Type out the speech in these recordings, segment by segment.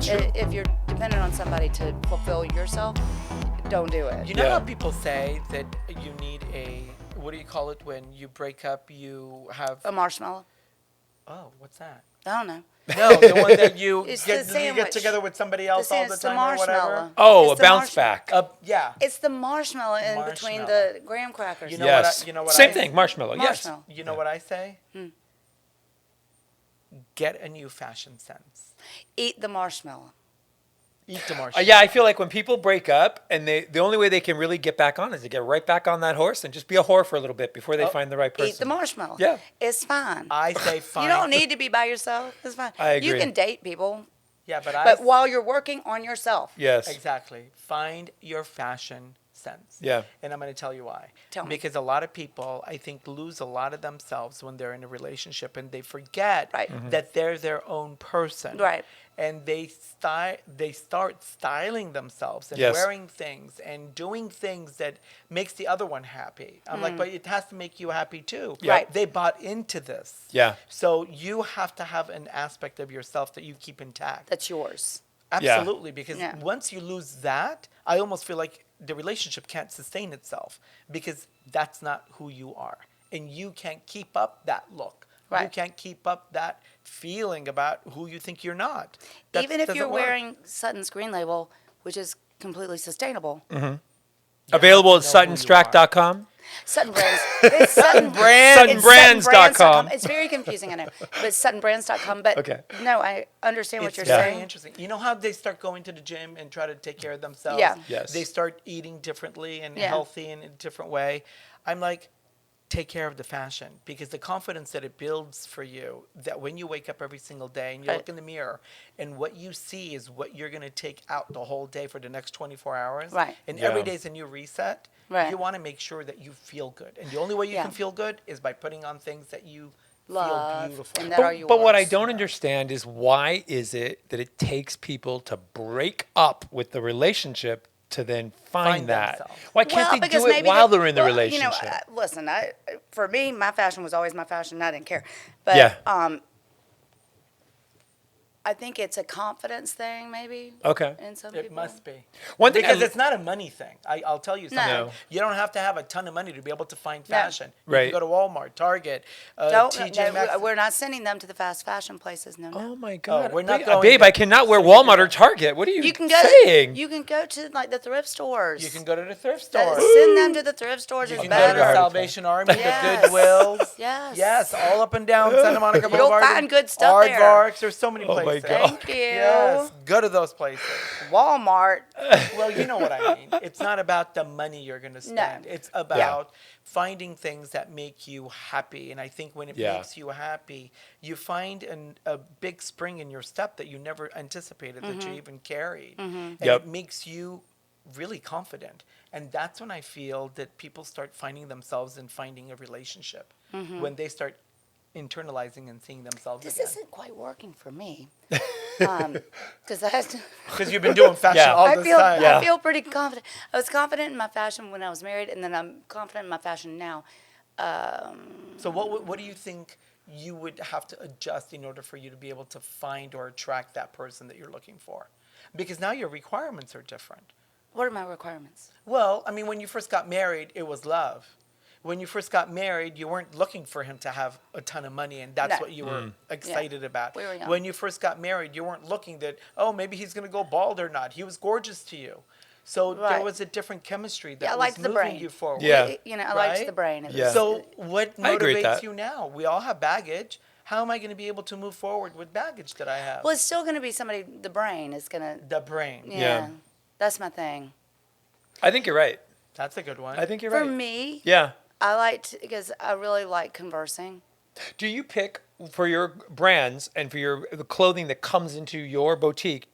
true. If you're dependent on somebody to fulfill yourself, don't do it. You know how people say that you need a, what do you call it when you break up, you have... A marshmallow? Oh, what's that? I don't know. No, the one that you It's get, the you get sandwich. together with somebody else all the It's the time or whatever. marshmallow. Oh, It's a the bounce marshmallow. back. Yeah. It's the marshmallow in between Marshmallow. the graham crackers. You know Yes. what Same I- thing, marshmallow. Marshmallow. You know what I say? Get a new fashion sense. Eat the marshmallow. Eat the Yes. marshmallow. Yeah, I feel like when people break up and the only way they can really get back on is to get right back on that horse and just be a whore for a little bit before they find the right person. Eat the marshmallow. Yeah. It's fine. I say fine. You don't need to be by yourself. It's fine. I agree. You can date people, Yeah, but while you're working on yourself. Yes. Exactly. Find your fashion sense. Yeah. And I'm going to tell you why. Tell me. Because a lot of people, I think, lose a lot of themselves when they're in a relationship and they forget Right. that they're their own person. Right. And they start styling themselves and Yes. wearing things and doing things that makes the other one happy. I'm like, but it has to make you happy too. Yeah. Right. They bought into this. Yeah. So you have to have an aspect of yourself that you keep intact. That's yours. Absolutely, because Yeah. once you lose that, I almost feel like the relationship can't sustain itself because that's not who you are. And you can't keep up that look. You Right. can't keep up that feeling about who you think you're not. Even if doesn't you're work. wearing Sutton's Green Label, which is completely sustainable. Available at know who you SuttonStracke.com. Sutton Brands. It's Sutton Brand. It's SuttonBrands.com. It's very confusing, I know. But it's SuttonBrands.com. But Okay. no, I understand what It's you're very saying. interesting. You know how they start going to the gym and try to take care of themselves? Yeah. Yes. They start eating differently and Yeah. healthy in a different way. I'm like, take care of the fashion because the confidence that it builds for you, that when you wake up every single day and you Right. look in the mirror and what you see is what you're going to take out the whole day for the next 24 hours. Right. And Yeah. every day is a new reset. Right. You want to make sure that you feel good. And the only way you Yeah. can feel good is by putting on things that you feel Love, beautiful. and that are But what I yours. don't understand is why is it that it takes people to break up with the relationship to then find Find that? themselves. Why can't they because do it maybe while they're in the well, relationship? You know, listen, for me, my fashion was always my fashion. I didn't care. But Yeah. I think it's a confidence thing, maybe. Okay. In some It people. must be. One thing because I- it's not a money thing. I'll tell you something. No. You don't have to have a ton of money to be able to find No. fashion. You Right. can go to Walmart, Target, Don't, TJ Maxx. no, we're not sending them to the fast fashion places. No, no. Oh my God! we're not Wait, going babe, there. I cannot wear So you can Walmart go- or Target. What are you, You can go. saying? You can go to like the thrift stores. You can go to the thrift Uh, store. Send them to the thrift stores. You It's can go to better. the Salvation Army, Yes. the Goodwills. Yes. Yes, all up and down Santa Monica You'll Boulevard. find and good stuff there. Aardvarks. There's so many Oh my places. God. Thank you. Yes, go to those places. Walmart. Well, you know what I mean. It's not about the money you're going to spend. It's about finding things that make you happy. And I think when it Yeah. makes you happy, you find a big spring in your step that you never anticipated that you even carried. And Yep. it makes you really confident. And that's when I feel that people start finding themselves and finding a relationship. When they start internalizing and seeing themselves This again. isn't quite working for me. Because I have to. Because you've been doing fashion Yeah. all I this feel time. Yeah. I feel pretty confident. I was confident in my fashion when I was married, and then I'm confident in my fashion now. So what do you think you would have to adjust in order for you to be able to find or attract that person that you're looking for? Because now your requirements are different. What are my requirements? Well, I mean, when you first got married, it was love. When you first got married, you weren't looking for him to have a ton of money, and that's No. what you were excited about. We were young. When you first got married, you weren't looking that, oh, maybe he's going to go bald or not. He was gorgeous to you. So there Right. was a different chemistry that Yeah, I was liked the moving brain. you forward. Yeah. I liked Right? the brain. It Yeah. was- So what I agree with motivates that. you now? We all have baggage. How am I going to be able to move forward with baggage that I have? well, it's still going to be somebody. The brain is going to. The brain. Yeah, that's my thing. I think you're right. That's a good one. I think you're For right. me, Yeah. I like because I really like conversing. Do you pick for your brands and for the clothing that comes into your boutique?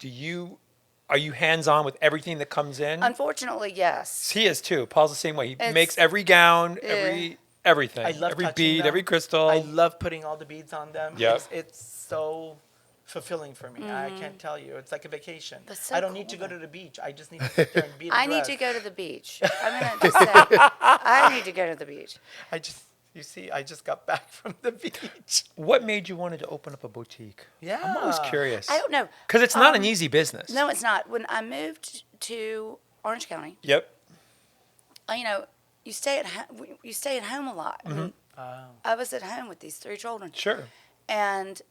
Are you hands on with everything that comes in? Unfortunately, yes. He is too. Paul's the same way. He It's- makes every gown, Yeah. everything, I love every touching bead, them. every crystal. I love putting all the beads on them. Yep. It's so fulfilling for me. I can't tell you. It's like a vacation. That's so I don't need to cool. go to the beach. I just need to sit there and be in a I need dress. to go to the beach. I'm going to just say, I need to go to the beach. I just You see, I just got back from the beach. What made you wanted to open up a boutique? Yeah. I'm always curious. I don't know. Because it's not an easy business. No, it's not. When I moved to Orange County, Yep. you know, you stay at home a lot. Mm-hmm. And I was at home with these 3 children. Sure. And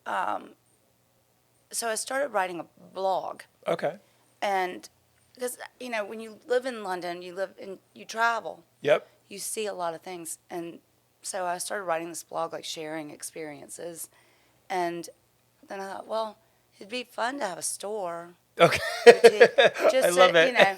so I started writing a blog. Okay. And because, you know, when you live in London, you travel, Yep. you see a lot of things. And so I started writing this blog, like sharing experiences. And then I thought, well, it'd be fun to have a store. Okay. Just I love it. You know,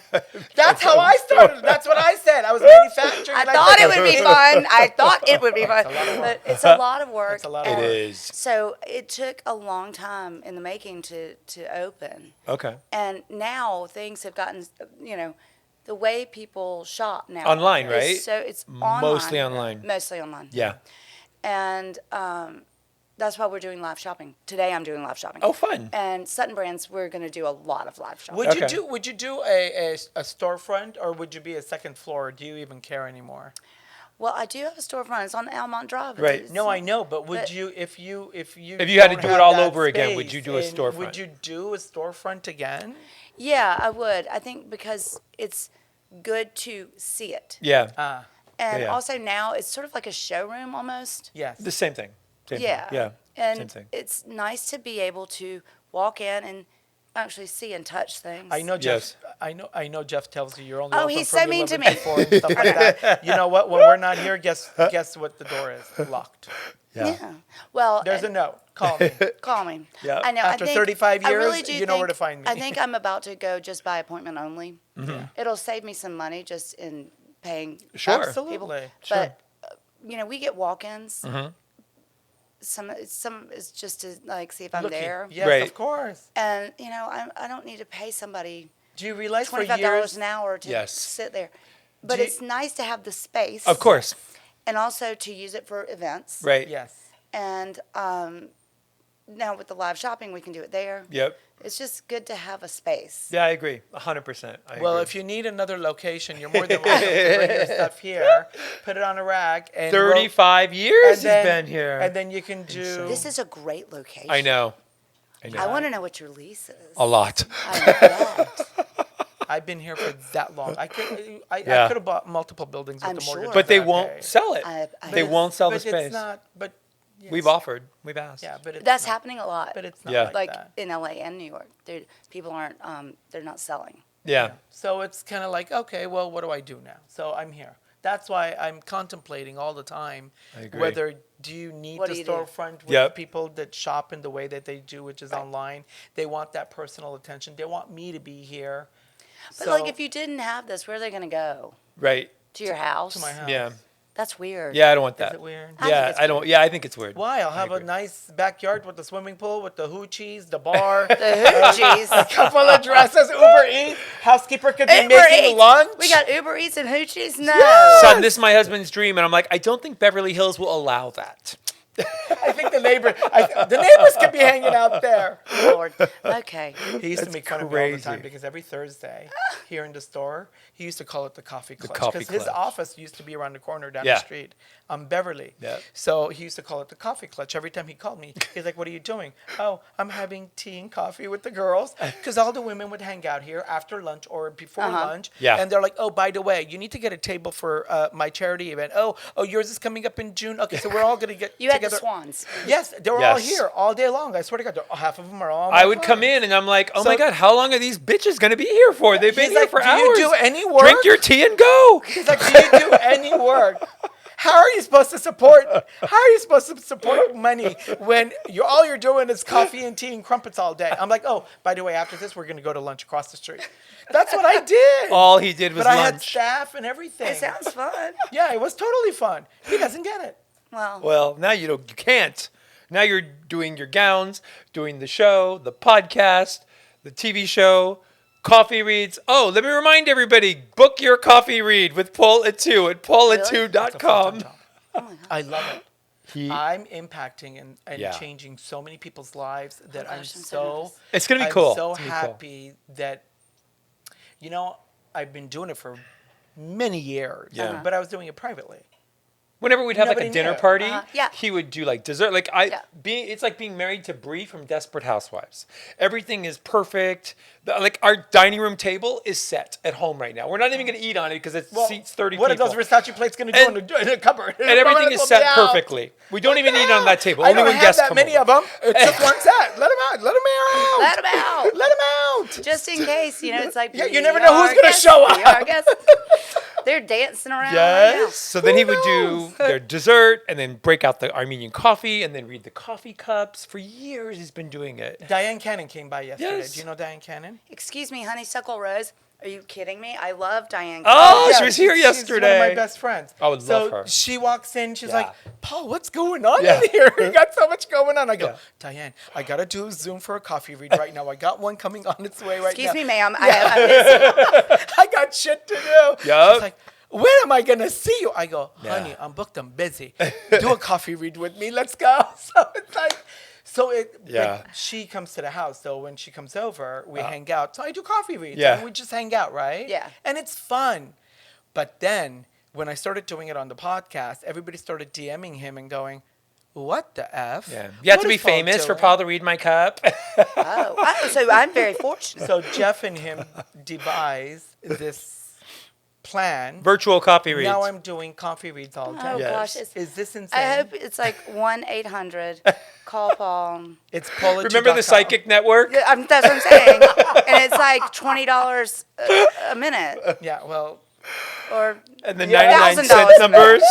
That's how I started. That's what I said. I was manufacturing. I and thought said, it would be fun. I thought it would be fun. a lot of work. But it's a lot of work. It's a lot of It work. is. So it took a long time in the making to open. Okay. And now things have gotten, you know, the way people shop now. Online, is right? So it's online. Mostly online. Mostly online. Yeah. And that's why we're doing live shopping. Today I'm doing live shopping. Oh, fun. And Sutton Brands, we're going to do a lot of live shopping. Would you Okay. do a storefront, or would you be a second floor? Or do you even care anymore? Well, I do have a storefront. It's on Almont Drive. Right. It's- No, I know, but would But- you if you If you had to don't do it have all that over again, would you do a space, storefront? Would you do a storefront again? Yeah, I would. I think because it's good to see it. Yeah. Ah, And Yeah. also now it's sort of like a showroom almost. yes. The same thing. Same Yeah. Thing. Yeah. And Same thing. it's nice to be able to walk in and actually see and touch things. I know Yes. Jeff. I know Jeff tells you you're only. Oh, open he's from so mean to 11 me. 4 and stuff like that. You know what? When we're not here, guess what the door is? Locked. Yeah. Well, There's a note. Call me. call me. Yeah. I know. After I think, 35 I really years, do you know where think- to find me. I think I'm about to go just by appointment only. Mm-hmm. It'll save me some money just in paying. Sure. Absolutely. People. Sure. But you know, we get walk-ins. Mm-hmm. Some is just to like see if I'm Looking. there. Yes, Right. of course. And you know, I don't need to pay somebody Do you realize for $25 years? an hour to Yes. sit there. But Do you- it's nice to have the space. Of course. And also to use it for events. Right. Yes. And now with the live shopping, we can do it there. Yep. It's just good to have a space. Yeah, I agree. 100%. Well, if you need another location, you're more than welcome to bring your stuff here, put it on a rack, and 35 years and then, he's been here. and then you can do. This is a great location. I know. I know. I want to know what your lease is. A lot. I bet. I've been here for that long. I Yeah. could have bought multiple buildings with I'm the mortgage. sure. But they okay. won't sell it. I They bet. won't sell the But space. it's not. But yes. We've offered. We've asked. Yeah, but it's That's not, happening a lot. But it's not Yeah. like that. in LA and New York. People aren't, they're not selling. Yeah. So it's kind of like, okay, well, what do I do now? So I'm here. That's why I'm contemplating all the time I agree. whether do you need What the do you do? storefront with Yep. people that shop in the way that they do, which is online. They want that personal attention. They want me to be here. But like if you didn't have this, where are they going to go? Right. To your house? to my house. Yeah. That's weird. Yeah, I don't want Is that. it weird? I think Yeah, it's I don't. Yeah, I think it's weird. Why? I'll have a agree. nice backyard with the swimming pool, with the hoochies, the bar, The hoochies. couple of dresses, Uber Eats, housekeeper could be Uber making Eats. lunch. We got Uber Eats and hoochies? No. Son, this is my husband's dream, and I'm like, I don't think Beverly Hills will allow that. I think the neighbors could be hanging out there. Lord. Okay. He used to That's make fun of me all the crazy. time because every Thursday here in the store, he used to call it the coffee clutch. coffee Because his clutch. office used to be around the corner down Yeah. the street on Beverly. Yeah. So he used to call it the coffee clutch. Every time he called me, he's like, what are you doing? Oh, I'm having tea and coffee with the girls. Because all the women would hang out here after lunch or before lunch. Yeah. And they're like, oh, by the way, you need to get a table for my charity event. Oh, yours is coming up in June. Okay, so we're all going to get You had together. the Swans. Yes, they were all Yes. here all day long. I swear to God, half of them are all. I would come in and I'm like, oh So- my God, how long are these bitches going to be here for? They've been He's here like, for "Do hours. you do any work?" Drink your tea and go. He's like, do you do any work? How are you supposed to support? How are you supposed to support money when all you're doing is coffee and tea and crumpets all day? I'm like, oh, by the way, after this, we're gonna go to lunch across the street. That's what I did. All he did was but I had lunch. staff and everything. It sounds fun. Yeah, it was totally fun. He doesn't get it. Well, Well, now you can't. Now you're doing your gowns, doing the show, the podcast, the TV show, coffee reads. Oh, let me remind everybody, book your coffee read with Paul at 2 at It's a full-time paul@2.com. job. I love it. He- I'm impacting and Yeah. changing so many people's lives that I'm gosh, I'm so so. nervous. It's gonna be I'm cool. so It's gonna be cool. happy that, I've been doing it for many years. Yeah. But I was doing it privately. Whenever we'd have like Nobody a dinner knew. party, Yeah. he would do like dessert. Like it's like being married to Bree from Desperate Housewives. Everything is perfect. Like our dining room table is set at home right now. We're not even going to eat on it because it seats 30 What people. are those Versace plates going to do in a cupboard? And everything is set perfectly. We don't even eat on that table. Only I don't when have guests that come many over. of them. It's just one set. Let them out. Let them out. Let them out. Let them out. Just in case, it's like Yeah, you never know who's gonna show up. They're dancing around. Yes. So then he would knows? do their dessert and then break out the Armenian coffee and then read the coffee cups. For years, he's been doing it. Diane Cannon came by yesterday. Yes. Do you know Diane Cannon? Excuse me, Honeysuckle Rose. Are you kidding me? I love Diane. Oh, Yeah, she was here She's yesterday. one of my best friends. I would love her. She walks in. She's Yeah. like, Paul, what's going on Yeah. in here? You got so much going on. I go, Yeah. Diane, I got to do a Zoom for a coffee read right now. I got one coming on its way right Excuse now. me, ma'am. I'm busy. I got shit to do. Yup. She's like, when am I going to see you? I go, honey, Yeah. I'm booked. I'm busy. Do a coffee read with me. Let's go. So it's like, Yeah. but she comes to the house. So when she comes over, we hang out. So I do coffee reads. Yeah. And we just hang out, right? Yeah. And it's fun. But then when I started doing it on the podcast, everybody started DMing him and going, what the F? Yeah. You have What to be is Paul famous for doing?" Paul to read my cup. So I'm very fortunate. So Jeff and him devised this plan. Virtual coffee reads. Now I'm doing coffee reads all day. Oh Yes. gosh, Is this insane? I hope it's like 1-800 call Paul. It's Paula. Remember the Psychic Network? That's what I'm saying. And it's like $20 a minute, Yeah, well, or And the Yeah. 99 $1,000 cent a numbers.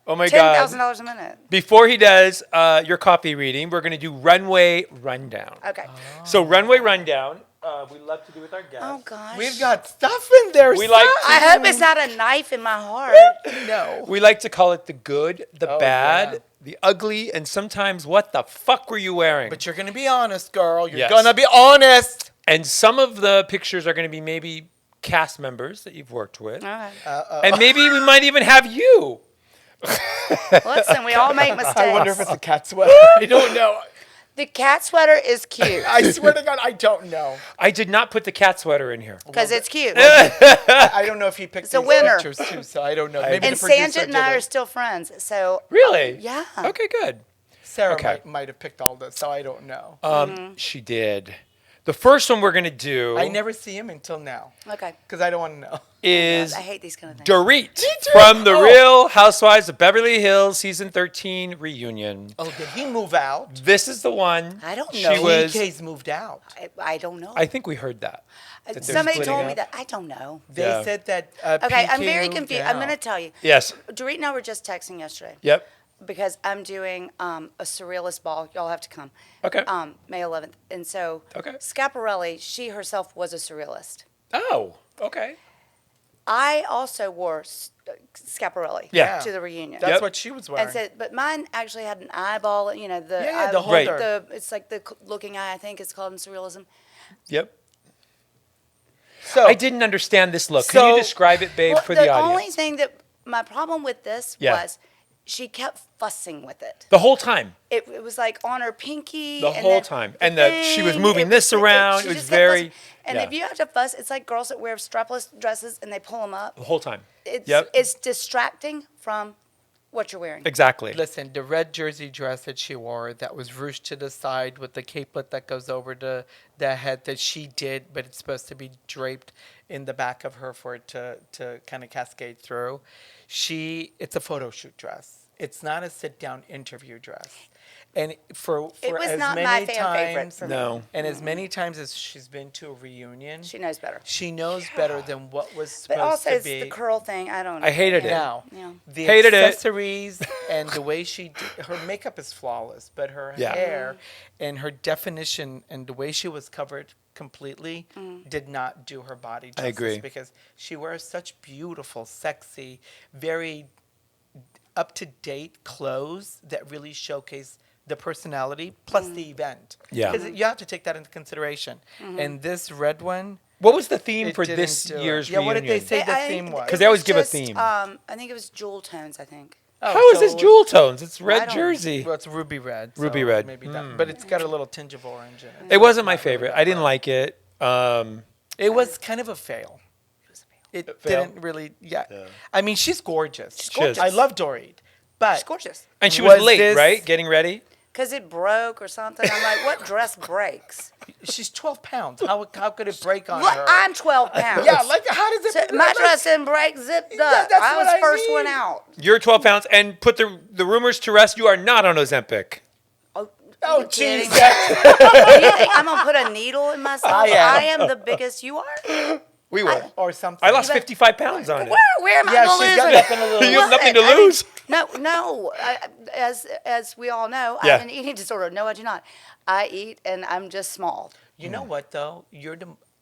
Oh my God. $10,000 a minute. Before he does your coffee reading, we're going to do Runway Rundown. Okay. So Runway Rundown, we love to do with our guests. Oh gosh. we've got stuff in there. We like to- I hope it's not a knife in my heart. No. We like to call it the good, the Oh, bad, yeah. the ugly, and sometimes what the fuck were you wearing? But you're going to be honest, girl. You're Yes. going to be honest. And some of the pictures are going to be maybe cast members that you've worked with. Okay. And maybe we might even have you. Listen, we all make mistakes. I wonder if it's a cat sweater. I don't know. The cat sweater is cute I swear to God, I don't know. I did not put the cat sweater in here. because it's cute. I don't know if he picked It's a these winner. pictures too, so I don't know. Maybe And the producer Sanjit and did I are it. still friends. So Really? Yeah. Okay, good. Sarah Okay. might have picked all this, so I don't know. She did. The first one we're going to do I never see him until now okay. because I don't want to know. is I hate these kind of things. Dorit too. from the Oh. Real Housewives of Beverly Hills season 13 reunion. Oh, did he move out? This is the one. I don't She know. was. DK's moved out. I don't know. I think we heard that. that they're Somebody splitting told me up. that. I don't know. They Yeah. said that. Okay, I'm PK very moved confused. I'm going to out. tell you. Yes. Dorit and I were just texting yesterday Yep. because I'm doing a surrealist ball. Y'all have to come. Okay. May 11th. And so Okay. Schiaparelli, she herself was a surrealist. Oh, okay. I also wore Schiaparelli Yeah. to the reunion. That's Yep. what she was wearing. And so, but mine actually had an eyeball, the Yeah, the Right. holder. it's like the looking eye, I think it's called in surrealism. Yep. So I didn't understand this look. Can So- you describe it, babe, Well, for the only audience? thing that my problem with this Yeah. was she kept fussing with it. The whole time. It was like on her pinky. The and whole then time. the And that she was thing, moving this around. she It was just kept very- fussing. And yeah. if you have to fuss, it's like girls that wear strapless dresses and they pull them up. The whole time. It's it's distracting from what you're wearing. Exactly. listen, the red jersey dress that she wore that was ruched to the side with the capelet that goes over the head that she did, but it's supposed to be draped in the back of her for it to kind of cascade through. It's a photo shoot dress. It's not a sit down interview dress. And for It was as not many my fan favorite times, for No. me. and as many times as she's been to a reunion, She knows better. she knows better than what was But supposed also, to it's be. the curl thing. I don't know. I hated it. Now, Yeah. the Hated it. accessories and the way her makeup is flawless, but her Yeah. hair and her definition and the way she was covered completely did not do her body justice. agree. Because she wears such beautiful, sexy, very up-to-date clothes that really showcase the personality plus the event. Yeah. Because you have to take that into consideration. And this red one, What was the theme it for didn't this do it. year's Yeah, reunion? what did they say the I theme think was? it 'Cause they always was give a just, theme. I think it was jewel tones, I think. Oh, How is so this it was- jewel tones? It's I red don't- jersey. Well, it's ruby red. Ruby so red. Maybe that, but it's got a little tinge of orange in it. It wasn't my Not really favorite. that I didn't bright. like it. It was kind of a fail. It fail? didn't really. Yeah. I mean, she's gorgeous. gorgeous. I love Dorit, But She's gorgeous. And she was Was late, this- right? Getting ready. Because it broke or something. I'm like, what dress breaks? she's 12 pounds. How could it break on Look, her? I'm 12 pounds. Yeah, like how does it? So my dress didn't break, zipped up. that's I what was I first mean. one out. You're 12 pounds, and put the rumors to rest. You are not on Ozempic. Oh, Oh, kidding? Jesus. Do you think I'm going to put a needle in myself? I am. I am the biggest you are? We will. Or something. I lost You bet- 55 pounds on it. Where am I Yeah, going to she's lose got it? nothing to lose. You have nothing to I mean, lose. No. As we all know, I Yeah. have an eating disorder. No, I do not. I eat, and I'm just small. You know what though?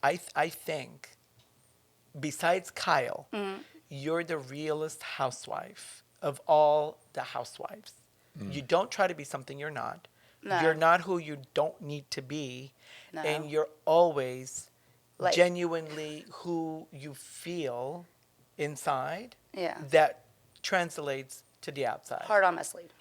I think, besides Kyle, Mm-hmm. you're the realest housewife of all the housewives. You don't try to be something you're not. No. You're not who you don't need to be, No. and you're always Like- genuinely who you feel inside. Yeah. That translates to the outside. Heart on my sleeve.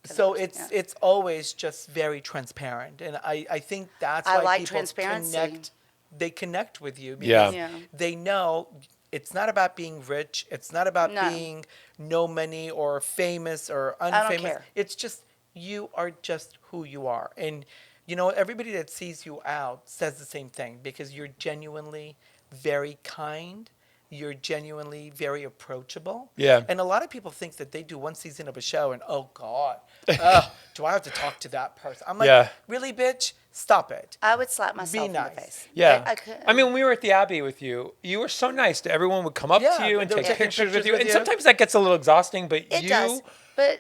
So Yeah. it's always just very transparent, and I think that's I why like people transparency. connect. They connect with you Yeah. because Yeah. they know it's not about being rich. It's not about No. being no money or famous or don't unfamous. care. It's just you are just who you are, and you know everybody that sees you out says the same thing because you're genuinely very kind. You're genuinely very approachable. Yeah. And a lot of people think that they do one season of a show and, oh, God, do I have to talk to that person? I'm like, Yeah. really, bitch? Stop it. I would slap myself in nice. the face. Yeah. I could. I mean, when we were at the Abbey with you, you were so nice. Everyone would come up Yeah, to you and they'll take take pictures with pictures you. with And you. sometimes that gets a little exhausting, but It you. does. But,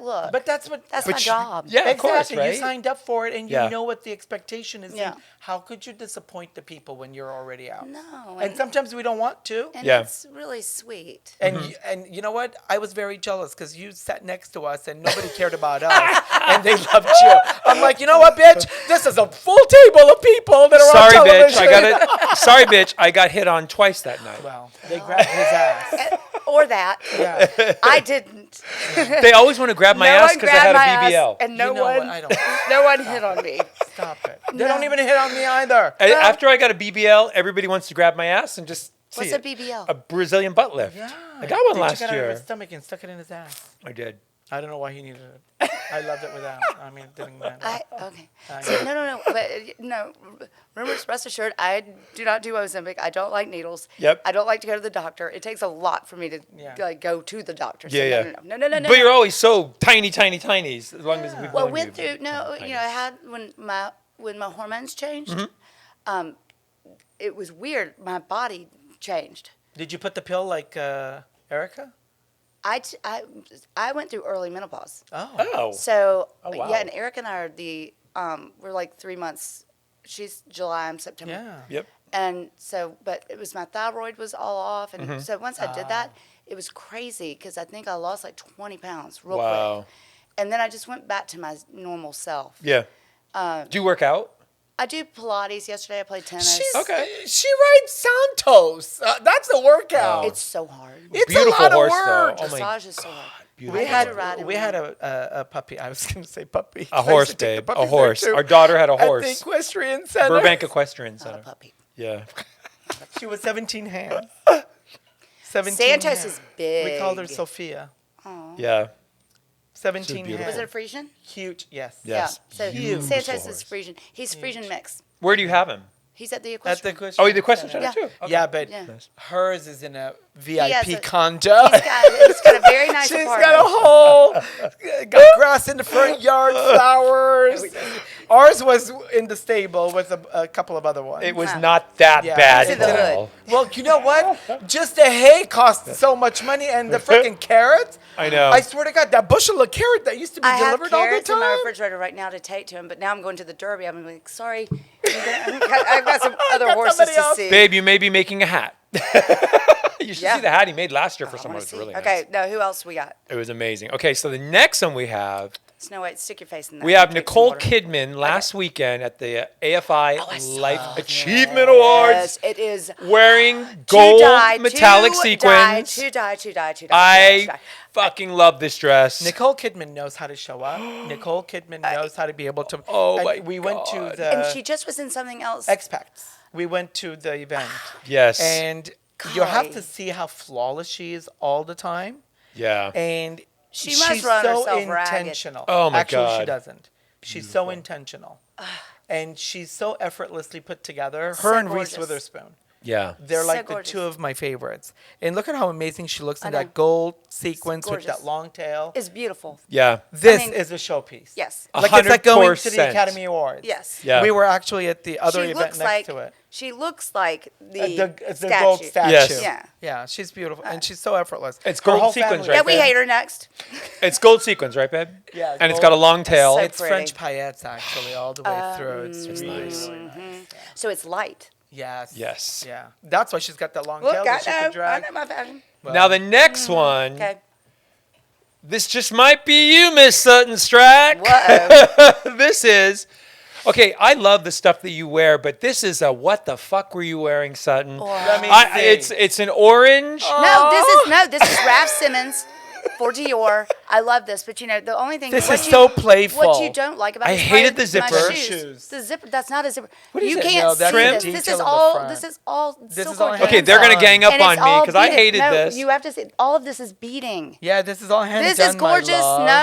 look. But that's what. That's But my you- job. yeah. Of course, exactly. right? You signed up for it and you Yeah. know what the expectation is. Yeah. And how could you disappoint the people when you're already out? No. And sometimes we don't want to. And Yeah. it's really sweet. And and you know what? I was very jealous because you sat next to us and nobody cared about us, and they loved you. I'm like, you know what, bitch? This is a full table of people that are Sorry, on bitch. television. I got it. Sorry, bitch. I got hit on twice that night. Well, they grabbed his ass. Or that. Yeah. I didn't. They always want to grab my no ass one because I had grabbed my a BBL. ass, and no You know what? one, I don't. no one hit on me. Stop it. They don't even hit on me either. After I got a BBL, everybody wants to grab my ass and just see What's it. a BBL? A Brazilian butt lift. Yeah. I got one They last took it out of year. his stomach and stuck it in his ass. I did. I don't know why he needed it. I loved it without. I mean, it didn't matter. Okay. So, no. But no, rest assured, I do not do Ozempic. I don't like needles. Yep. I don't like to go to the doctor. It takes a lot for me to Yeah. go to the doctor. So Yeah, yeah. No. But you're always so tiny as long as we've Well, known went you. through I had when my hormones changed. Mm-hmm. It was weird. My body changed. Did you put the pill like Erica? I went through early menopause. Oh. Oh. So wow. yeah, and Eric and I are we're like 3 months. She's July, I'm September. Yeah. Yep. And so, but it was my thyroid was all off, and Mm-hmm. so once I did that, it was crazy because I think I lost like 20 pounds real Wow. quick, and then I just went back to my normal self. Yeah. Do you work out? I do Pilates. Yesterday I played tennis. Okay. She rides Santos. That's a workout. It's so hard. It's Beautiful a lot horse, of work. though. Oh my Massage is so hard. beautiful. We I had had to ride him we around. had a puppy. I was going to say puppy. A horse, I used to take babe. the A puppies there, horse. too. Our daughter had a At the horse. equestrian center. Burbank Equestrian Not a Center. puppy. Yeah. She was 17 hands. 17 Santos hands. is big. We called her Sophia. Yeah. 17 beautiful. hands. Was it a Frisian? Huge, yes. Yes. Yeah. So Beautiful Santos horse. is Frisian. He's Frisian mix. Where do you have him? He's at the At the equestrian. equestrian Oh, the Equestrian Center. Center too? Okay. Yeah, but Yeah. hers is in a has VIP a- condo. He's got a very nice She's apartment. got a whole, got grass in the front yard, flowers. Ours was in the stable with a couple of other ones. It was Wow. not that Yeah. bad It's in the at hood. all. Well, you know what? Just the hay cost so much money, and the freaking carrots. I know. I swear to God, that bushel of carrot that used to be I have delivered all the carrots in my time. refrigerator right now to take to him, but now I'm going to the Derby. I'm like, sorry, I've got some other got horses somebody to else. see. Babe, you may be making a hat. You should Yeah. see the hat he made last year for I someone. wanna It's see. really Okay, nice. no, who else we got? It was amazing. Okay, so the next one we have, Snow White, stick your face in there. we have Take some Nicole water. Kidman last weekend at the AFI I saw Life that. Achievement Awards, Yes, it is. wearing gold die, metallic to sequins. Die, to die, to die, to die. to I die. fucking love this dress. Nicole Kidman knows how to show up. Nicole Kidman knows how to be able to. Oh, and my we went to God. the And she just was in something else. expats. We went to the event, Yes. and you have Golly. to see how flawless she is all the time. yeah. And She must she's run so herself ragged. intentional. Oh, my Actually, she God. doesn't. She's so intentional. And she's so effortlessly put together. Her and Reese gorgeous. Witherspoon. Yeah. They're So like gorgeous. the two of my favorites. And look at how amazing she looks in know. that gold sequence with gorgeous. that long tail. It's beautiful. Yeah. This mean- is a showpiece. Yes. Like it's like going to the 100%. Academy Awards. Yes. Yeah. We were actually at the other She event looks next like to it. she looks like the The gold statue. Yes. Yeah. Yeah, she's beautiful. And she's so effortless. It's Her gold whole sequins, family- right? Yeah, we babe? hate her next. It's gold sequins, right, babe? Yeah, And it's gold. got a long tail. so It's pretty. French paillettes, actually, all the way through. It's nice. Really nice. So it's light. Yes. Yes. Yeah. That's why she's got that long Look, tail that she I can know. I drag. know my fashion. Now the next one. Okay. This just might be you, Miss Sutton Stracke. Whoa. This is. Okay, I love the stuff that you wear, but this is a what the fuck were you wearing, Sutton? Let me see. It's an orange. This is Raf Simons for Dior. I love this, but the only thing This what is you- so playful. What you don't like about I this hated is the my zipper. shoes. The zipper. That's not a zipper. What is you it? can't No, that's see the this. detail This is of the all. front. This is all. This is silk all organic. Okay, they're gonna Hands-on. gang up And on it's me all because I beaded. hated No, this. You have to see. All of this is beading. Yeah, this is all hand This done, is gorgeous. my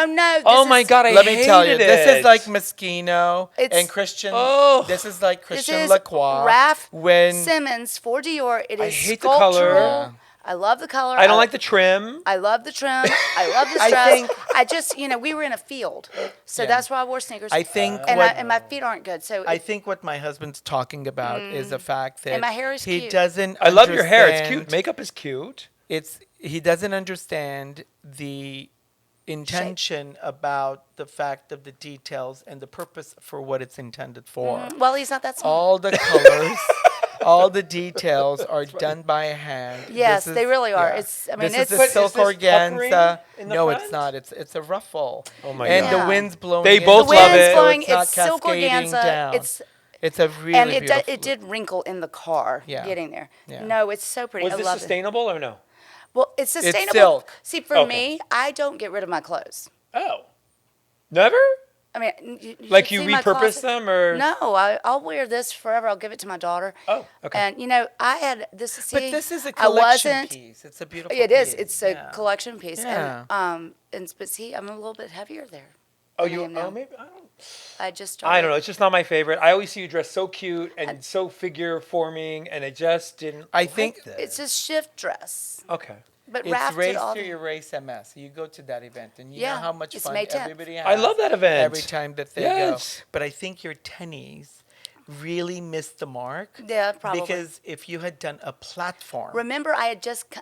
love. No. Oh this my is- god, I Let me tell you, hated this it. is like Moschino It's- and Christian. Oh. This is like This Christian is Lacroix. Raf when Simons for Dior. It I is hate the color. sculptural. Yeah. I love the color. I don't like the trim. I love the trim. I love the I stress. think- I just, we were in a field, so Yeah. that's why I wore sneakers. I think and, what- and my feet aren't good, so I think what my husband's talking about is the fact that And my hair is he cute. doesn't. I love your hair. It's understand- cute. Makeup is cute. He doesn't understand the intention about the fact of the details and the purpose for what it's intended for. well, he's not that smart. All the colors, all the details are done by hand. Yes, This they is- really are. yeah. It's- I this mean, is it's- a But silk is this puckering organza. in the No, front? it's not. It's a ruffle. Oh my and God. the Yeah. wind's blowing. They in, both the love wind's it. blowing. So It's silk cascading organza. down. It's a really and beautiful. it did wrinkle in the car Yeah. getting there. Yeah. No, it's so pretty. Was I this love it. sustainable or no? Well, it's sustainable. silk. See, for Okay. me, I don't get rid of my clothes. Oh, never? I mean, you Like should you see my repurpose closet. them or? No, I'll wear this forever. I'll give it to my daughter. Oh, okay. And I had this. See, But this is a I collection wasn't. piece. It's a beautiful. It is. piece. It's a Yeah. collection piece. Yeah. But see, I'm a little bit heavier there. Oh, than I you? am now. Oh, maybe I don't. I just. I don't know. It's just not my favorite. I always see you dressed so cute and so figure forming, and I just didn't. I think like that. It's a shift dress, Okay. but It's Raf Race did all. to Erase MS. You go to that event, and you Yeah, know how much it's fun May 10th. everybody has. I love that event. Every time that they Yes. go. But I think your tennies really missed the mark. Yeah, probably. Because if you had done a platform. Remember, I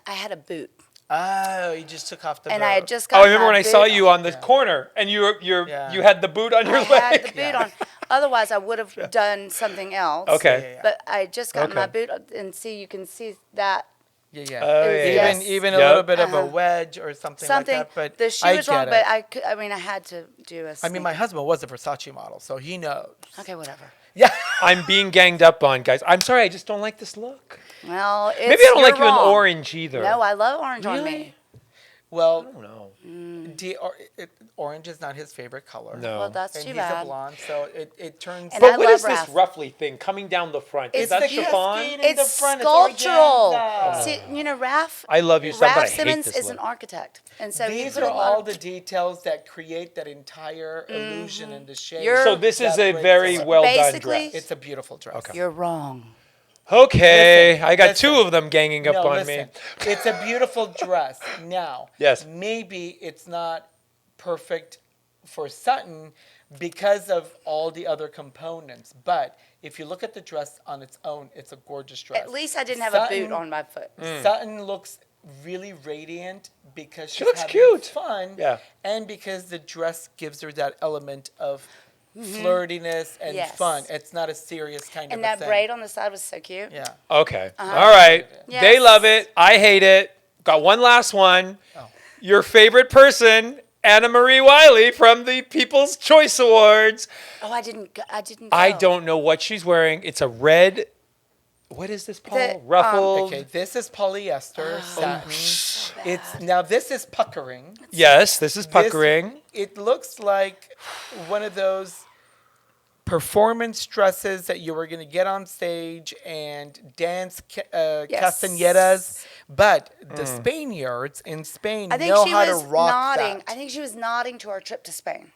had a boot, Oh, you just took off the and boot. I had just Oh, got. I remember my when I saw boot you on the corner, and you had the boot on your I leg. had the boot on. Otherwise, I would have done something else. Okay. Yeah. But I just got my Okay. boot, and see, you can see that Yeah, yeah. Oh, It was- yeah. yes. Even a Yep. little bit of a Uh-huh. wedge or something, something. like that. But the shoe I was wrong, get but it. I had to do a. I mean, my husband was a Versace model, so he knows. Okay, whatever. Yeah. I'm being ganged up on, guys. I'm sorry. I just don't like this look. Well, it's, Maybe I don't like you're you in wrong. orange either. No, I love orange on Really? me. Well, I don't know. orange is not his favorite color. No. Well, that's And too he's bad. a blonde, so it turns. And But I what love is this Raf. ruffly thing coming down the front? Is It's that the chiffon? cascade in the It's front, it's sculptural. organza. See, Raf. I love you, son, but I Raf hate Simons this is look. an architect, and so he These put are a lot all of- the details that create that entire illusion and the shape. You're- So this is that a breaks very it. well done Basically- dress. It's a beautiful dress. You're wrong. Okay, Listen, I got listen. two of them ganging up No, on listen. me. It's a beautiful dress. Now, Yes. maybe it's not perfect for Sutton because of all the other components. But if you look at the dress on its own, it's a gorgeous dress. At least I didn't have a boot Sutton- on my foot. Sutton looks really radiant because she's looks having cute. fun. Yeah. And because the dress gives her that element of flirtiness and Yes. fun. It's not a serious kind And of a that thing. braid on the side was so cute. Yeah. Okay. All right. Yes. They love it. I hate it. Got one last one. Oh. Your favorite person, Anna Marie Wiley from the People's Choice Awards. Oh, I didn't. I go. don't know what she's wearing. It's a red. What is this, Paul? The, Ruffled. Okay, this is polyester satin. It's now this is puckering. Yes, this is puckering. It looks like one of those performance dresses that you were going to get on stage and dance Yes. castañeras. But the Spaniards in Spain I think know she how was to rock nodding. that. I think she was nodding to our trip to Spain.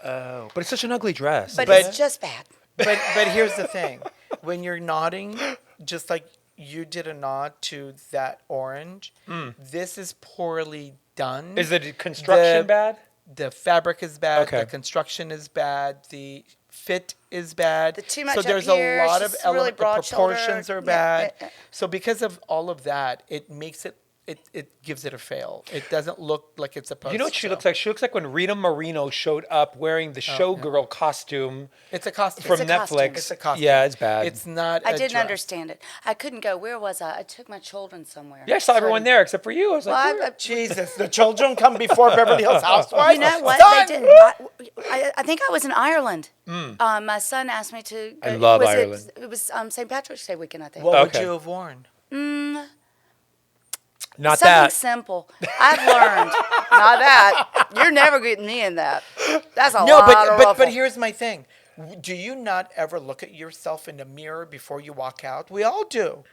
Oh, but it's such an ugly dress. But But- it's just bad. But here's the thing. When you're nodding, just like you did a nod to that orange, this is poorly done. Is the construction bad? The fabric is bad. Okay. The construction is bad. The fit is bad. The too much so up there's here, a lot she's of really elements. The broad-shouldered. proportions are Yeah, bad. yeah. So because of all of that, it makes it. It gives it a fail. It doesn't look like it's supposed to. You know what she looks like? She looks like when Rita Moreno showed up wearing the showgirl costume It's a costume. from It's a costume. Netflix. It's a costume. Yeah, it's bad. It's not. I a didn't dress. understand it. I couldn't go. Where was I? I took my children somewhere. Yeah, I saw everyone there except for you. I was like, Well, "Where?" Jesus, the children come before Beverly Hills Housewives. You know what? Son! They did. I think I was in Ireland. My son asked me to. I love was Ireland. It was St. Patrick's Day weekend, I think. What would Okay. you have worn? Not Something that. simple. I've learned. Not that. You're never getting me in that. That's a No, lot of but ruffle. here's my thing. Do you not ever look at yourself in the mirror before you walk out? We all do.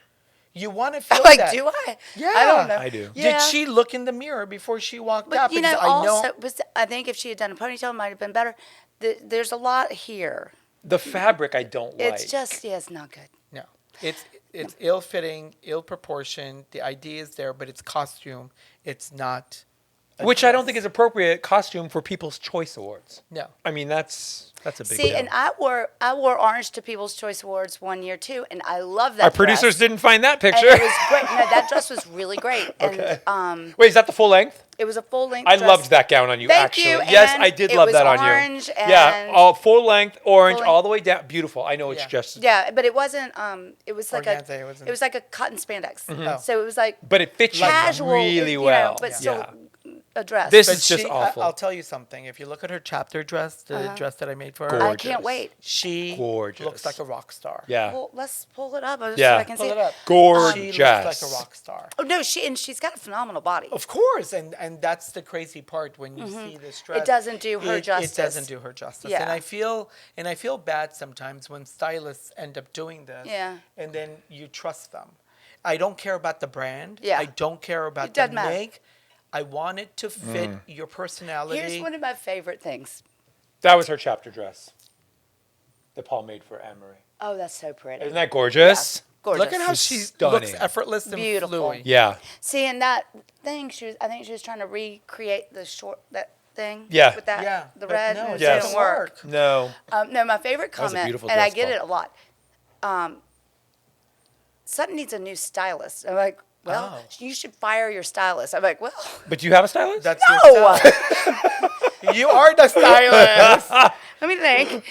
You want to feel like, that. do I? Yeah. I don't know. I do. Yeah. Did she look in the mirror before she walked But out? you know, Because I know. also, I think if she had done a ponytail, it might have been better. There's a lot here. The fabric I don't like. It's just, yeah, it's not good. No, it's ill-fitting, ill-proportioned. The idea is there, but it's costume. It's not. a Which I don't dress. think is appropriate costume for People's Choice Awards. No. I mean, that's a big See, deal. and I wore orange to People's Choice Awards one year too, and I love that. Our producers dress. didn't find that And picture. it was great. No, that dress was really great, and Wait, is that the full length? it was a full length. I dress. loved that gown on you, Thank actually. you, Yes, and I did it love was that on orange you. Yeah, and- all full length, orange, Full all length. the way down. Beautiful. I know it's Yeah. just. Yeah, but it wasn't. It was like Organza, it a. wasn't- It was like a cotton spandex. Oh. So it was like But it fits you casual, really you know, well. but still Yeah. a dress. This But is just awful. I'll tell you something. If you look at her chapter dress, the dress that I made for her, Gorgeous. I can't wait. she Gorgeous. looks like a rock star. Yeah. Well, let's pull it up so Yeah. I can Pull see it up. Gorgeous. She looks like a rock star. Oh no, she's got a phenomenal body. Of course, and that's the crazy part when you see this dress. It doesn't do her justice. It doesn't do her justice. Yeah. And I feel bad sometimes when stylists end up doing this. Yeah. And then you trust them. I don't care about the brand. Yeah. I don't care about It the doesn't matter. make. I want it to fit your personality. Here's one of my favorite things. That was her chapter dress that Paul made for Anne-Marie. Oh, that's so pretty. Isn't that gorgeous? Gorgeous. Look at how It's she stunning. looks effortless and Beautiful. fluid. Yeah. See, and that thing, I think she was trying to recreate that thing. Yeah. With that, Yeah, the but red. no, and it it Yes. didn't work. No. No, my favorite was a comment, beautiful and I dress, get Paul. it a lot. Sutton needs a new stylist. I'm like, well, Oh. you should fire your stylist. I'm like, well, But do you have a stylist? That's no. your style. You are the stylist. Let me think.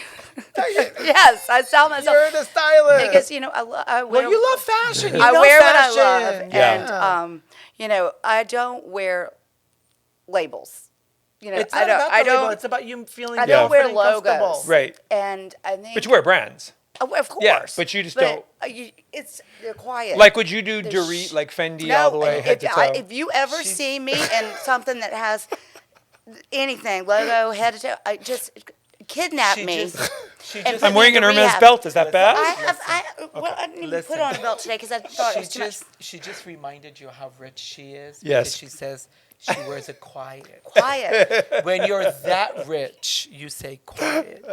Yes, I sell myself You're the stylist. because I wear. Well, you love fashion. You I know wear fashion. what I love, Yeah. and I don't wear labels. It's I not don't. about the I label. don't. It's about you feeling I don't wear confident and comfortable. logos. Right. And I think. But you wear brands. Oh, of course. Yeah, but you just don't- They're quiet. Like, would you do There's Dorit, like Fendi no, all the way head to toe? if you ever see me in something that has anything logo head to toe, I just kidnap She me. just- she and just- put I'm me wearing in an the Hermes rehab. belt. Is that bad? I didn't even Listen. put on a belt today because I thought it was too much. She just reminded you how rich she is. Yes. Because she says she wears it quiet. Quiet. When you're that rich, you say quiet.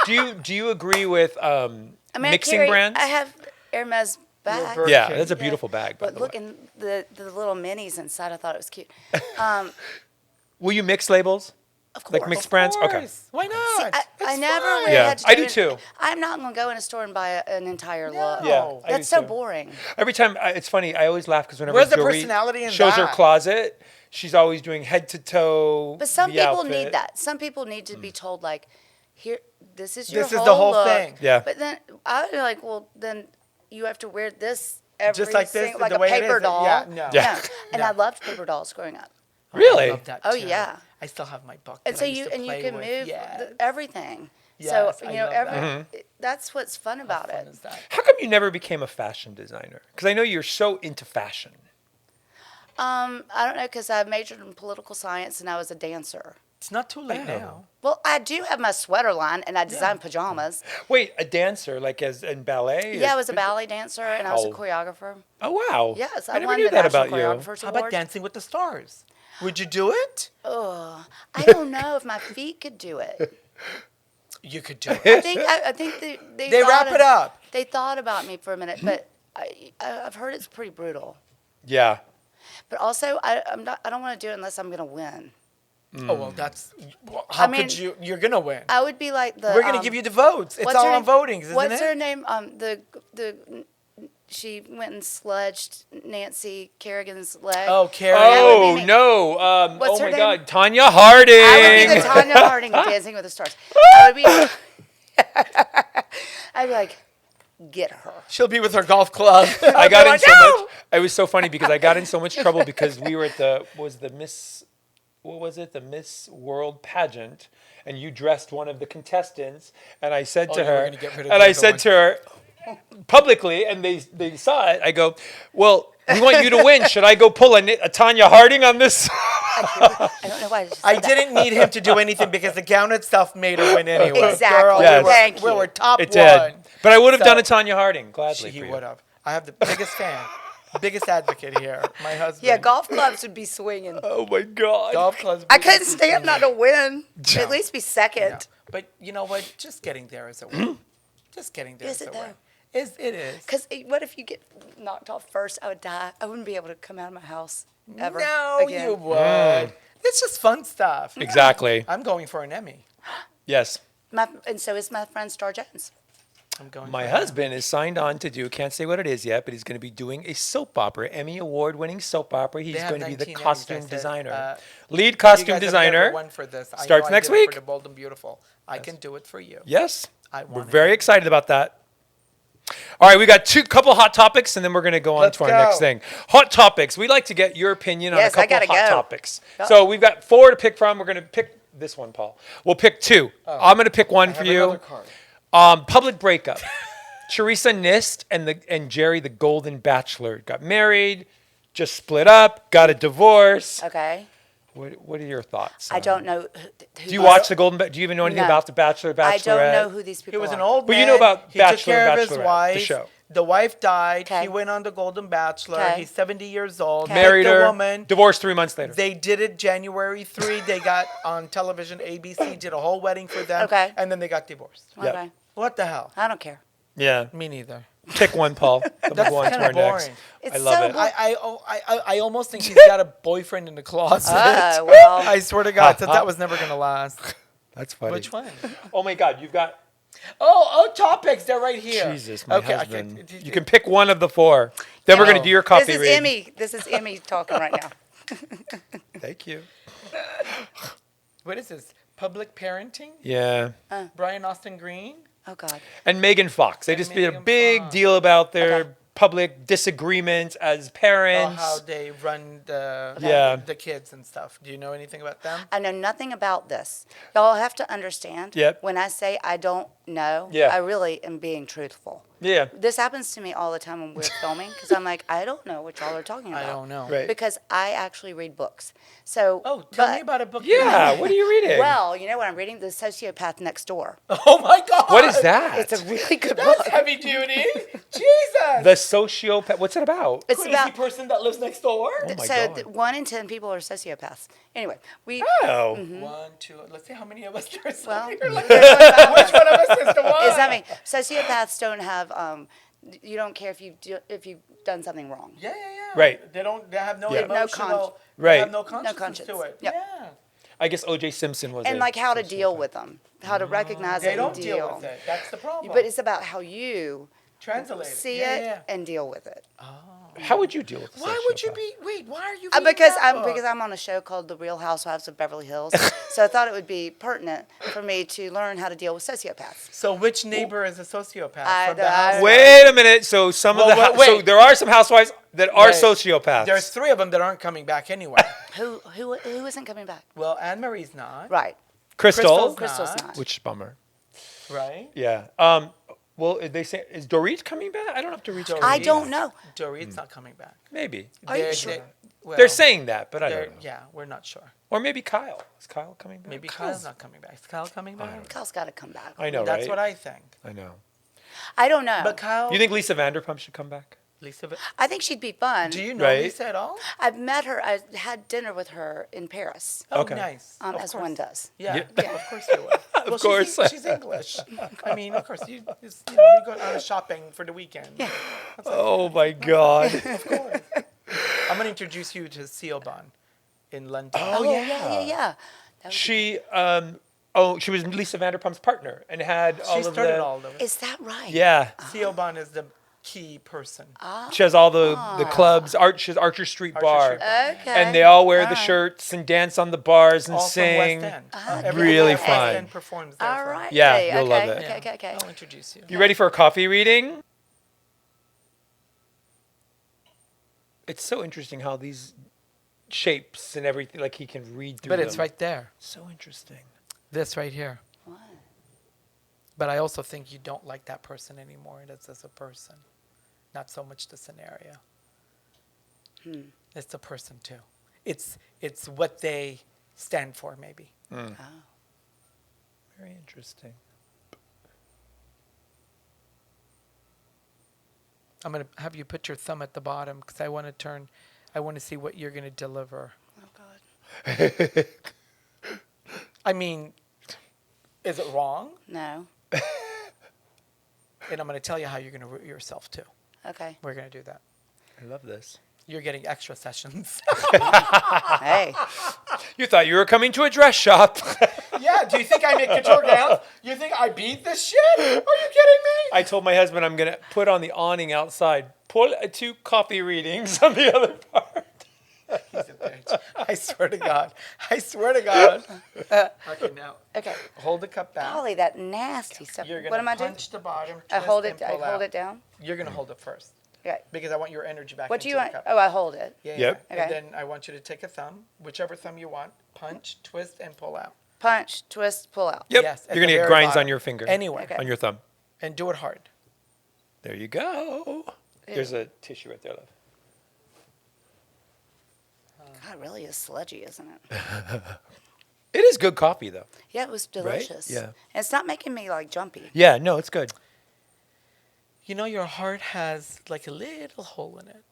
Do you agree with I mean, mixing I carry, brands? I have Hermes bags. bird- Yeah, Okay. that's a beautiful bag. By But the look, way. in the little minis inside, I thought it was cute. Will you mix labels? Of course. Like mixed brands? Okay. Course. Why not? I It's never fine. wear Yeah, head to I toe. do too. I'm not going to go in a store and buy an entire look. No. Yeah, I That's do so too. boring. Every time, it's funny. I always laugh because whenever Where's the Dorit personality in shows her that? closet, she's always doing head to toe. But some the people outfit. need that. Some people need to be told, like, here, this is your This is whole the whole look. thing. Yeah. But then I'm like, well, then you have to wear this every Just like this, like the a way it paper is. doll. Yeah, no. Yeah. And I loved paper dolls growing up. Really? I love that Oh, too. yeah. I still have my book. And that so I used you to and you play can with. move Yes. everything. Yes, so I you know, love that. that's what's fun about How it. fun is that? How come you never became a fashion designer? Because I know you're so into fashion. I don't know, because I majored in political science and I was a dancer. It's not too late now. Well, I do have my sweater line, and I design pajamas. Wait, a dancer, like as in ballet? Yeah, I was a ballet dancer, and I was a Oh. choreographer. Oh, wow. Yes, I never won knew the that National about you. Choreographers How Award. about Dancing with the Stars? Would you do it? I don't know if my feet could do it. You could do it. I think they They thought wrap it up. They thought about me for a minute, but I've heard it's pretty brutal. Yeah. But also, I don't want to do it unless I'm going to win. Oh, well, that's... How could you... You're going to win. I would be like the... We're going to give you the votes. It's what's all her on name? voting, isn't What's it? her name? She went and sludged Nancy Kerrigan's leg. Oh, Carrie. That would be Oh, me. no. What's Oh, her my name? God. Tanya Harding. I would be the Tanya Harding Dancing with the Stars. I would be... I'd be like, get her. She'll be with her golf club. I got in like, so "No!" much. It was so funny because I got in so much trouble because we were at the Miss, what was it? The Miss World pageant, and you dressed one of the contestants, and I said to you were her, gonna get rid of and the I other said one. to her publicly, and they saw it. I go, well, we want you to win. Should I go pull a Tanya Harding on this? I don't know why I just I said that. didn't need him to do anything because the gown itself made her win anyway. Exactly. Girl, Yes. Thank we you. were top It one. did, but I would have So- done a Tanya Harding gladly. He for you. would have. I have the biggest fan, biggest advocate here. My husband. Yeah, golf clubs would be swinging. Oh my God. Golf clubs. I couldn't stand not to win. At least be second. Yeah. But you know what? Just getting there is a win. Just getting there Is is it a win. though? It is. Because what if you get knocked off first? I would die. I wouldn't be able to come out of my house ever No, again. you would. It's just fun stuff. Exactly. I'm going for an Emmy. Yes. And so is my friend Star Jones. I'm going. My for husband is signed on to do, can't say what it is yet, but he's going to be doing a soap opera, Emmy Award-winning soap opera. He's have going to be the 19 Emmys, I costume said. designer. You Lead guys costume have designer. never won for this. I Starts know I next did it week. For the Bold and Beautiful. I can do it for you. Yes. I We're want it. very excited about that. All right, we got couple hot topics, and then we're going to go on Let's to our go. next thing. Hot topics. We'd like to get your opinion on a Yes, I couple gotta hot go. topics. So we've got 4 to pick from. We're going to pick this one, Paul. We'll pick 2. I'm going to pick one I for have you. another card. Public breakup. Teresa Nist and Jerry, the Golden Bachelor, got married, just split up, got a divorce. Okay. What are your thoughts? I don't know. Do you watch the Golden? Do you even know anything No. about the Bachelor, Bachelorette? I don't know who these He people was are. an old But man. you know about he took Bachelor care and of his Bachelorette, wife. the show. The wife died. Okay. He went on the Golden Bachelor. Okay. He's 70 years old. Married Met the her, woman. divorced 3 months later. They did it January 3. They got on television. ABC did a whole wedding for them. Okay. And then they got divorced. Yep. Okay. What the hell? I don't care. Yeah. Me neither. Pick one, Paul. Then we'll go on to kinda our next. boring. It's I love so it. boring. I almost think he's got a boyfriend in the closet. Well. I swear to God, that was never going to last. That's funny. Which one? Oh my God, you've got Oh, topics. They're right here. Jesus, my okay, husband. You can pick one of the 4. Then we're No. going to do your coffee This is read. Emmy. This is Emmy talking right now. Thank you. What is this? Public parenting? Yeah. Brian Austin Green? Oh God. And Megan Fox. They And just made a Megan big Fox. deal about their Okay. public disagreements as Oh, parents. how they run Yeah. the kids and stuff. Do you know anything about them? I know nothing about this. Y'all have to understand. Yep. When I say I don't know, Yeah. I really am being truthful. Yeah. This happens to me all the time when we're filming because I'm like, I don't know what y'all are talking about. I don't know. Right. Because I actually read books. So. Oh, tell me but- about a book. you Yeah. read. What are you reading? Well, you know what I'm reading? The Sociopath Next Door. Oh my God. What is that? It's a really good That's book. heavy duty. Jesus. The sociopath. What's it about? It's Crazy about. person that lives next door. Oh my So God. 1 in 10 people are sociopaths. Anyway, we. Oh. 1, 2. Let's see how many of us there's. Well, Which one of us is the one? It's not me. Sociopaths don't have. You don't care if you've done something wrong. Yeah, yeah, yeah. Right. They don't. They have no Yeah. emotional. No Right. They have no conscience conscience. to it. Yep. Yeah. I guess O.J. Simpson was. And a like how to deal sociopath. with them, how to recognize They it don't and deal with it. That's the problem. But it's about how you translate see yeah, it yeah. and deal with it. How would you deal with? A Why would you sociopath? be? Wait. Why are you? Because reading that book? I'm on a show called The Real Housewives of Beverly Hills, so I thought it would be pertinent for me to learn how to deal with sociopaths. So which neighbor is a sociopath? I- from the I- house? Wait a minute. So some of Well, the wait. so there are some housewives that are Wait. sociopaths. There's 3 of them that aren't coming back anyway. Who isn't coming back? Well, Anne Marie's not. Right. Crystal, Crystal's not. not. which bummer. Right. Yeah. Well, they say is Dorit coming back? I don't know if Dorit's coming I back. don't know. Dorit's not coming back. Maybe. Are you They- sure? they- They're saying that, but I don't know. Yeah, we're not sure. Or maybe Kyle. Is Kyle coming back? Maybe Kyle's not coming back. Is Kyle coming back? Kyle's got to come back. I know, That's right? what I think. I know. I don't know. But Kyle, You think Lisa Vanderpump should come back? Lisa, I think she'd be fun. do you know Right. Lisa at all? I've met her. I had dinner with her in Paris, Oh, Okay. nice. Of as course. one does. Yeah, Yeah. of course you would. Of course. She's English. I mean, of course, you go out shopping for the weekend. Yeah. Oh my God. Of course. I'm going to introduce you to Siobhan in London. Oh, yeah. That would be She she was Lisa Vanderpump's partner and had all She of started the all of it. Is that right? Yeah. Siobhan is the key person. She has all the clubs, she has Archer Street Archer Bar. Street Bar. Okay. And they all wear the Alright. shirts and dance on the bars and All sing. from West End. Really West fun. End performs there. All for right. Yeah, Okay, you'll love okay, it. Okay. I'll introduce you. You ready for a coffee reading? It's so interesting how these shapes and everything, like he can read through But them. it's right there. So interesting. This right here. What? But I also think you don't like that person anymore. That's as a person, not so much the scenario. It's the person too. It's what they stand for, maybe. Oh. Very interesting. I'm gonna have you put your thumb at the bottom because I want to see what you're gonna deliver. Oh God. I mean, is it wrong? No. And I'm gonna tell you how you're gonna root yourself too. Okay. We're gonna do that. I love this. You're getting extra sessions. Hey. You thought you were coming to a dress shop. Yeah. Do you think I make couture gowns? You think I beat this shit? Are you kidding me? I told my husband I'm going to put on the awning outside, pull 2 coffee readings on the other part. He's a bitch. I swear to God. I swear to God. Okay, now Okay. hold the cup back. Golly, that nasty stuff. You're What gonna am I doing? punch the bottom. I twist, hold and it. I pull hold out. it down. You're gonna hold it first Okay. because I want your energy back. What do into you the want? cup. Oh, I hold it. Yeah. Yep. And Okay. then I want you to take a thumb, whichever thumb you want, punch, twist, and pull out. Punch, twist, pull out. Yep. Yes, at You're going the to get very grinds bottom. on your finger. Anywhere. Okay. On your thumb. And do it hard. There you go. There's a tissue right there, love. God, it really is sludgy, isn't it? It is good coffee, though. Yeah, it was delicious. Yeah. And it's not making me like jumpy. Yeah, no, it's good. You know, your heart has like a little hole in it.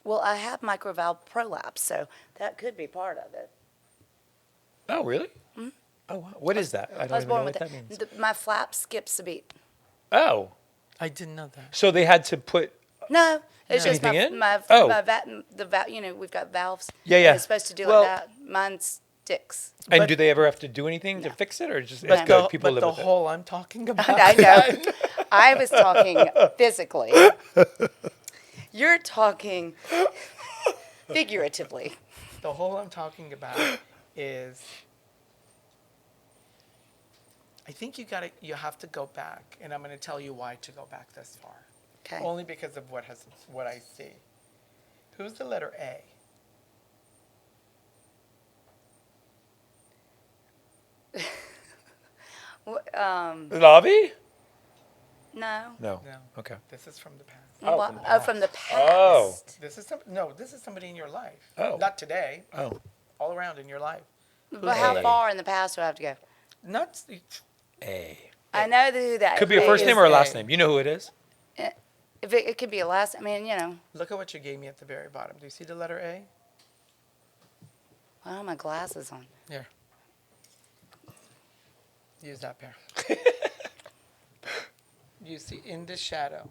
Well, I have microvalve prolapse, so that could be part of it. Oh, really? Oh, wow. What is that? I I don't was even know born what with that it. means. My flap skips a beat. Oh. I didn't know that. So they had to put... No, it's just Anything in? my Oh. you know, we've got valves. Yeah, and yeah. It's supposed to do Well- like that. Mine sticks. And But- do they ever have to do anything to No. fix it, or just But it's good? the, People but live the with it. hole I'm talking about. I know. I was talking physically. You're talking figuratively. The hole I'm talking about is. I think you have to go back, and I'm going to tell you why to go back this far. Okay. Only because of what I see. Who's the letter A? Lobby? No. No. No. Okay. This is from the past. Oh, What? from the Oh, from the past. Oh. This is somebody in your life. Oh. Not today. Oh. All around in your life. But how A? far in the past do I have to go? Not. A. I know who that Could be a first is name or a last A. name. You know who it is? If it could be a last. I mean, you know. Look at what you gave me at the very bottom. Do you see the letter A? I don't have my glasses on. Here. Use that pair. You see in the shadow.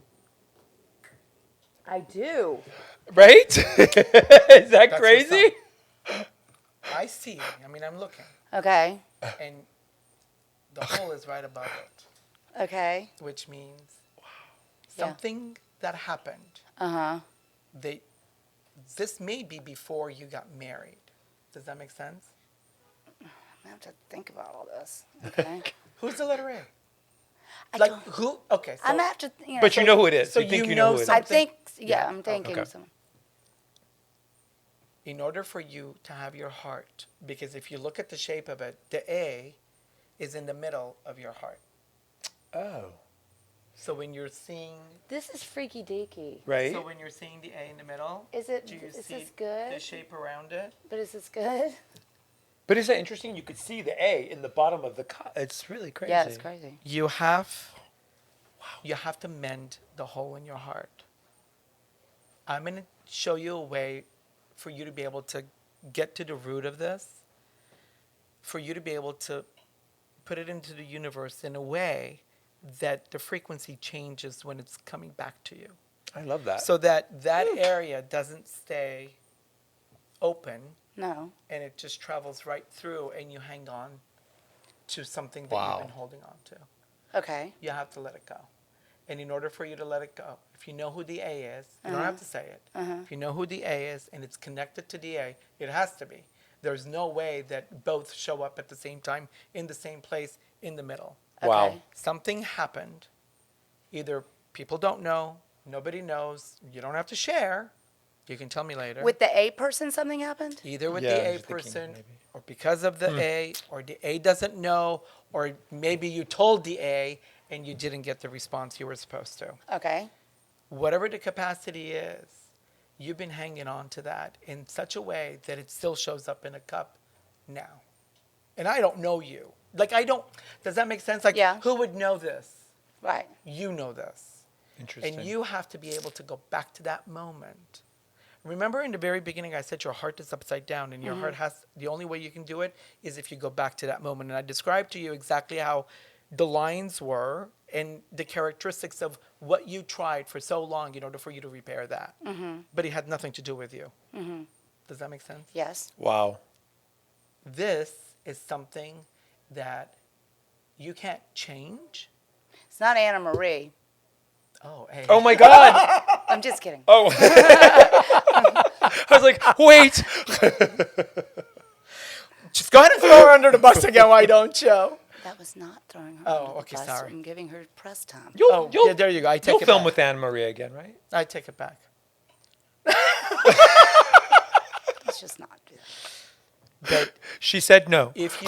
I do. Right? Is that That's your crazy? I see. I mean, I'm looking, Okay. and the hole is right above it, Okay. which means Yeah. something that happened. Uh-huh. This may be before you got married. Does that make sense? I have to think about all this. Okay. Who's the letter A? I Like don't- who? Okay, so I'm gonna have to, you know. But you know who it is. so you think you you know know who it is. I something- think, yeah, Yeah. I'm thinking Okay. someone. in order for you to have your heart, because if you look at the shape of it, the A is in the middle of your heart. Oh. So when you're seeing, This is freaky deaky. Right? so when you're seeing the A in the middle, Is it? do you Is see this good? the shape around it? But is this good? But isn't that interesting? You could see the A in the bottom of the cup. It's really crazy. Yeah, it's crazy. You have to mend the hole in your heart. I'm going to show you a way for you to be able to get to the root of this, for you to be able to put it into the universe in a way that the frequency changes when it's coming back to you. I love that. So that area doesn't stay open No. and it just travels right through and you hang on to something that Wow. you've been holding on to. Okay. You have to let it go. And in order for you to let it go, if you know who the A is, you don't have to say it. If you know who the A is and it's connected to the A, it has to be. There's no way that both show up at the same time, in the same place, in the middle. Wow. Okay. Something happened. Either people don't know, nobody knows, you don't have to share. You can tell me later. With the A person, something happened? Either with Yeah, the I A was thinking person, maybe. or because of the A, or the A doesn't know, or maybe you told the A and you didn't get the response you were supposed to. Okay. Whatever the capacity is, you've been hanging on to that in such a way that it still shows up in a cup now. And I don't know you. Like, does that make sense? Like, Yeah. who would know this? Right. You know this. Interesting. And you have to be able to go back to that moment. Remember in the very beginning, I said your heart is upside down, and your heart the only way you can do it is if you go back to that moment. And I described to you exactly how the lines were and the characteristics of what you tried for so long in order for you to repair that. But it had nothing to do with you. Does that make sense? Yes. Wow. This is something that you can't change. It's not Anna Marie. Oh, hey. Oh my God. I'm just kidding. Oh. I was like, wait. Just go ahead and throw her under the bus again, why don't you? That was not throwing her Oh, under the okay, bus. sorry. I'm giving her press time. Oh, yeah, there you go. I take You'll it film back. with Anna Maria again, right? I take it back. Let's just not do that. But She said no. if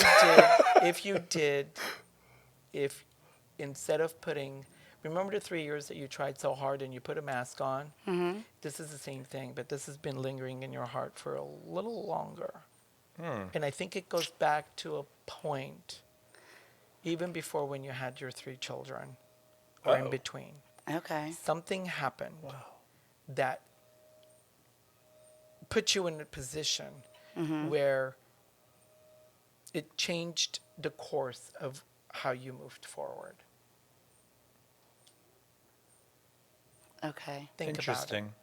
instead of putting, remember the 3 years that you tried so hard and you put a mask on? This is the same thing, but this has been lingering in your heart for a little longer. And I think it goes back to a point, even before when you had your 3 children, or in Uh-oh. between. Okay. Something happened that put you in a position where it changed the course of how you moved forward. Okay. Think about Interesting.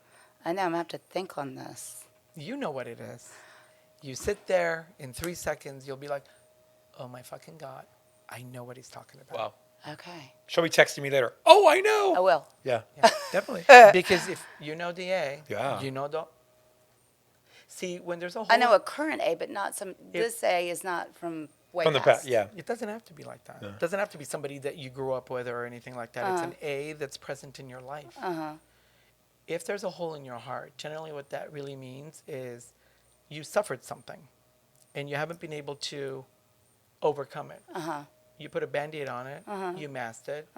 I know I'm going to have to think on this. it. You know what it is. You sit there, in 3 seconds, you'll be like, oh my fucking God, I know what he's talking about. Wow. Okay. She'll be texting me later. Oh, I know. I will. Yeah. Yeah. Definitely. Because if you know the A, Yeah. you know the... See, when there's a whole... I know a current A, but not some. This A is not from way From the past. Yeah. It doesn't have to be like that. It doesn't have to be somebody that you grew up with or anything like that. It's an A that's present in your life. If there's a hole in your heart, generally what that really means is you suffered something and you haven't been able to overcome it. You put a Band-Aid on it, you masked it,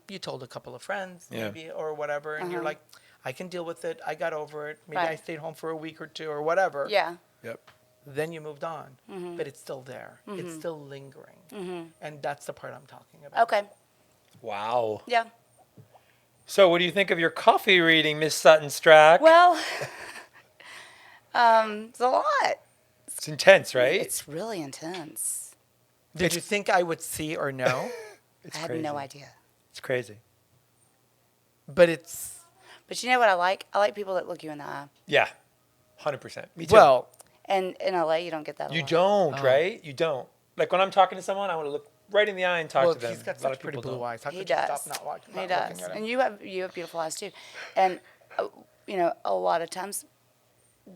you told a couple of friends Yeah. maybe or whatever, and you're like, I can deal with it, I got over it, maybe I Right. stayed home for a week or 2 or whatever. Yeah. Yep. Then you moved on, but it's still there. It's still lingering. And that's the part I'm talking about. Okay. Wow. Yeah. So, what do you think of your coffee reading, Miss Sutton Stracke? Well, it's a lot. It's intense, right? It's really intense. Did you think I would see or know? It's I had crazy. no idea. It's crazy. But it's, But you know what I like? I like people that look you in the eye. Yeah. 100%. Me too. well, And in LA, you don't get that a you lot. don't, right? You don't. Like when I'm talking to someone, I want to look right in the eye and talk well, to them. he's got A lot such of pretty people blue don't. eyes. How He could does. you stop not watching? He not does. looking at him? And you have beautiful eyes too. And you know, a lot of times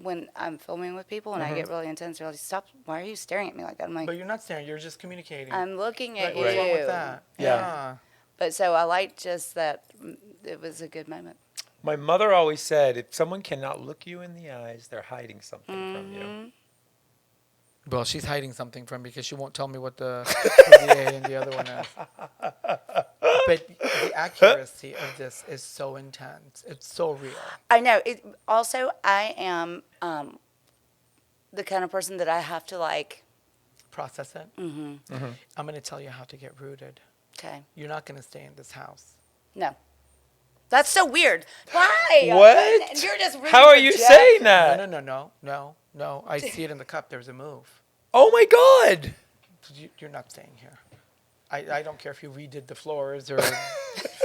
when I'm filming with people and I get really intense, they're like, "Stop! Why are you staring at me like that?" I'm like, But you're not staring. You're just communicating. "I'm looking at Like, you." what's wrong with that? Yeah. But so I liked just that. It was a good moment. My mother always said, if someone cannot look you in the eyes, they're hiding something from you. Well, she's hiding something from me because she won't tell me what the A and the other one is. But the accuracy of this is so intense. It's so real. I know. Also, I am the kind of person that I have to like. Process it. I'm going to tell you how to get rooted. Okay. You're not going to stay in this house. No. That's so weird. Why? What? You're just rooting How are for you Jeff. saying that? No. I see it in the cup. There's a move. Oh my God. You're not staying here. I don't care if you redid the floors or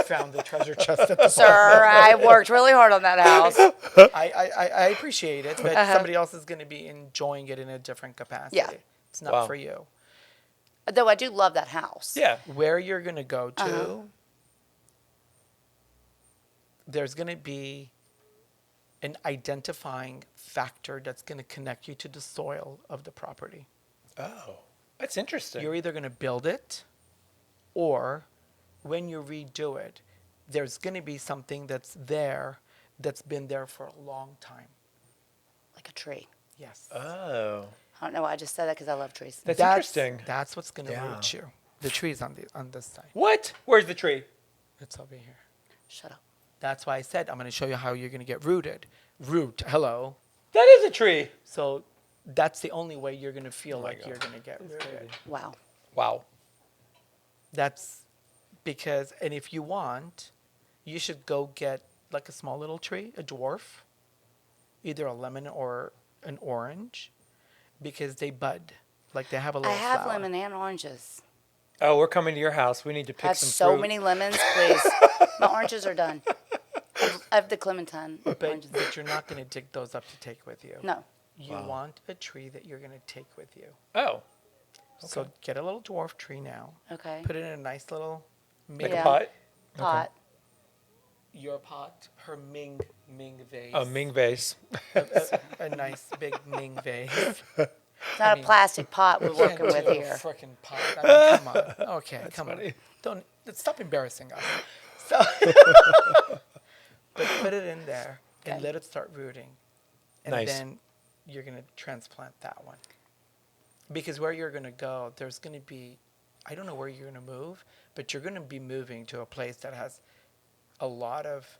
found the treasure chest at the Sir, I worked really hard on that house. I appreciate it, but somebody else is going to be enjoying it in a different capacity. Yeah. It's not Wow. for you. Though I do love that house. Yeah. Where you're going to go to, there's going to be an identifying factor that's going to connect you to the soil of the property. Oh, that's interesting. You're either going to build it, or when you redo it, there's going to be something that's been there for a long time. Like a tree. Yes. Oh. I don't know why I just said that because I love trees. That's interesting. That's what's going to Yeah. root you. The tree's on this side. What? Where's the tree? It's over here. Shut up. That's why I said I'm going to show you how you're going to get rooted. Root. Hello. That is a tree. So that's the only way you're going to feel like God. you're going to get rooted. Wow. Wow. That's because, and if you want, you should go get like a small little tree, a dwarf, either a lemon or an orange, because they bud. Like they have a I little have flower. lemon and oranges. Oh, we're coming to your house. We need to I pick have some so fruit. many lemons, please. My oranges are done. I have the clementine oranges. But you're not going to dig those up to take with you. No. You want a tree that you're going to take with you. Oh, So get a little dwarf tree now. Okay. Put it in a nice little like Yeah. a pot? Pot. your pot, her Ming vase. A Ming vase. a nice big Ming vase. It's not a plastic pot we're working with here. Freaking pot. I mean, come on. Okay, come funny. on. Don't stop embarrassing us. So, but put it in there and Okay. let it start rooting, and Nice. then you're gonna transplant that one. Because where you're gonna go, there's gonna be, I don't know where you're gonna move, but you're gonna be moving to a place that has a lot of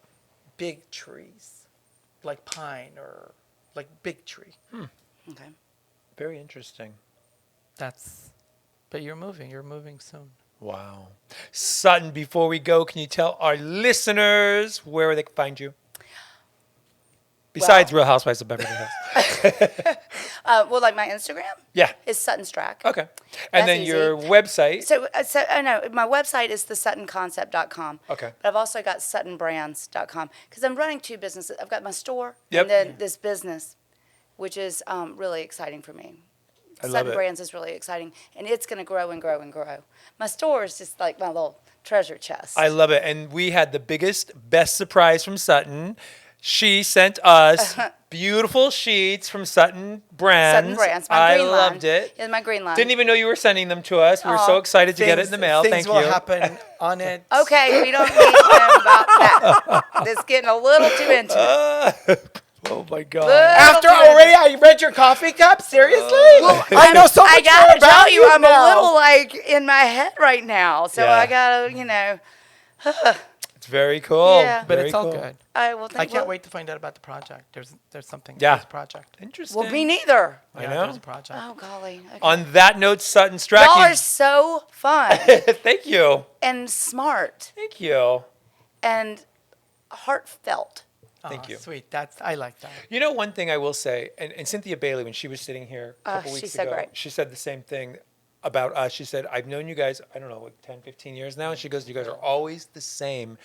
big trees, like pine or like big tree. Okay. Very interesting. But you're moving soon. Wow. Sutton, before we go, can you tell our listeners where they can find you? Besides Real Housewives of Beverly Hills. Well, like my Instagram Yeah. is Sutton Stracke. Okay. That's And then easy. your website. So I know my website is thesuttonconcept.com. Okay. But I've also got suttonbrands.com because I'm running two businesses. I've got my store Yep. and then this business, which is really exciting for me. I love Sutton it. Brands is really exciting, and it's going to grow and grow and grow. My store is just like my little treasure chest. I love it. And we had the biggest, best surprise from Sutton. She sent us beautiful sheets from Sutton Brands. Sutton Brands, my I green line. loved it. Yeah, my green line. Didn't even know you were sending them to us. We were so Aw. excited to get it in the mail. Things Thank will you. happen on it. Okay, we don't need to know about that. It's getting a little too intimate. Oh my God. After already I read your coffee cup? Seriously? I know so much I more gotta about tell you, I'm now. a little like in my head right now, so Yeah. I gotta, It's very cool. Yeah. But Very it's all cool. good. I will. I can't wait to find out about the project. There's something. Yeah. There's a project. Interesting. Well, me neither. I Yeah, know. There's a project. Oh golly. Okay. On that note, Sutton Stracke. Y'all are so fun Thank you. and smart Thank you. and heartfelt. Thank Aw, you. Sweet. I like that. You know, one thing I will say, and Cynthia Bailey, when she was sitting here a couple she's weeks so ago, great. she said the same thing about us. She said, I've known you guys, I don't know, like 10, 15 years now. And she goes, you guys are always the same.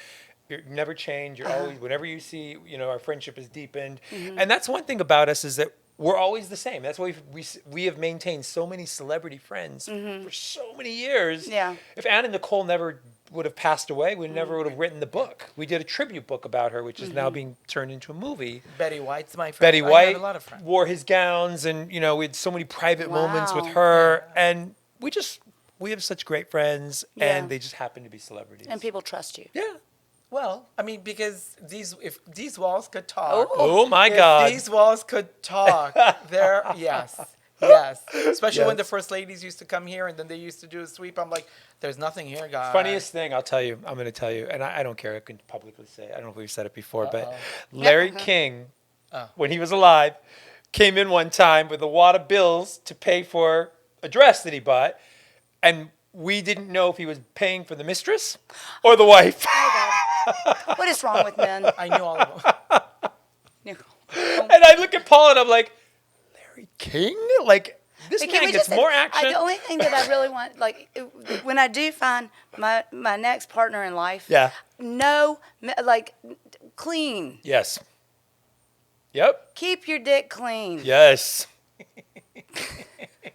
You never change. You're always, whenever you see, our friendship is deepened. Mm-hmm. And that's one thing about us is that we're always the same. That's why we have maintained so many celebrity friends for so many years. Mm-hmm. Yeah. If Anne and Nicole never would have passed away, we never would have written the book. We did a tribute book about her, which is now being turned into a movie. Betty White's my friend. Betty I White have a lot of friends. wore his gowns, and we had so many private moments with Wow. her, and we have such great friends, Yeah. and they just happen to be celebrities. And people trust you. Yeah. Well, I mean, because if these walls could talk. Oh my if God. these walls could talk, yes. Yes. Especially when the Yes. first ladies used to come here and then they used to do a sweep. I'm like, there's nothing here, guys. Funniest thing, I'll tell you. I'm going to tell you, and I don't care. I can publicly say it. I don't know if we've said it before, but Larry King, when he was alive, came in one time with a wad of bills to pay for a dress that he bought, and we didn't know if he was paying for the mistress or the wife. What is wrong with men? I knew all of them. Nicole. And I look at Paul and I'm like, Larry King? Like, this But can man we gets just- more action. the only thing that I really want, like, when I do find my next partner in life, Yeah. clean. Yes. Yep. Keep your dick clean. Yes.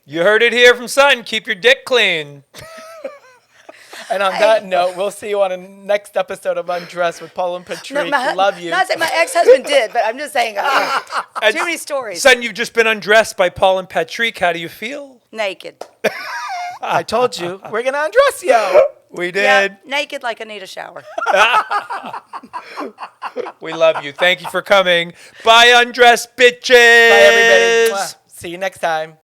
You heard it here from Sutton. Keep your dick clean. And on that note, we'll see you on a next episode of Undressed with Paul and Patrick. Love you. Not that my ex-husband did, but I'm just saying, And too many stories. Sutton, you've just been undressed by Paul and Patrick. How do you feel? Naked. I told you, we're going to undress you. We Yeah, did. naked like I need a shower. We love you. Thank you for coming. Bye, undressed bitches. Bye, everybody. Mwah. See you next time.